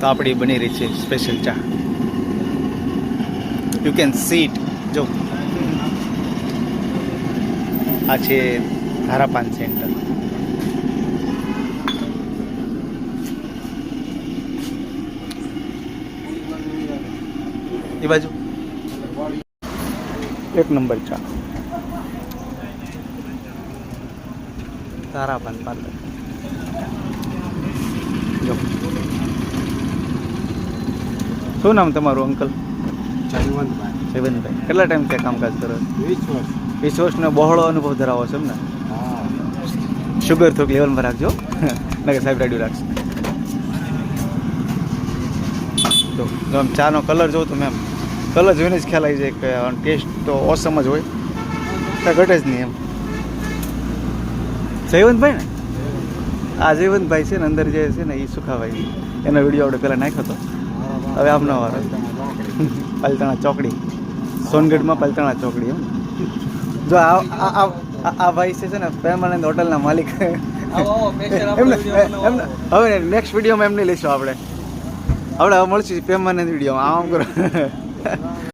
તો આપણી બની રહી છે સ્પેશિયલ ચા. You can see it. જો આ છે ધારાપાન સેન્ટર. એ બાજુ એક નંબર ચા. ધારાપાન પાર્લર. જો શું નામ તમારું અંકલ? જયવંતભાઈ. કેટલા ટાઈમ ત્યાં કામકાજ કરો? 20 વર્ષ. 20 વર્ષનો બહોળો અનુભવ ધરાવો છો એમ ને? શુગર થોડીક લેવલમાં રાખજો નકર સાહેબ રેડી રાખશે. જો આમ ચાનો કલર જોઉં તો મેમ કલર જોઈને જ ખ્યાલ આવી જાય કે ટેસ્ટ તો ઓસમ જ હોય, ત્યાં ઘટે જ નહીં એમ. જયવંતભાઈ ને? આ જયવંતભાઈ છે ને અંદર જે છે ને એ સુખાભાઈ, એનો વિડીયો આપણે પહેલાં નાખ્યો હતો. હવે આમનો વારો પાલતાણા ચોકડી, સોનગઢમાં પાલતાણા ચોકડી એમ. જો આ ભાઈ છે ને પ્રેમાનંદ હોટલના માલિક. એમને હવે નેક્સ્ટ વિડીયોમાં એમને લઈશું આપણે. હવે મળશું પ્રેમાનંદ વિડીયોમાં. આમ કરો.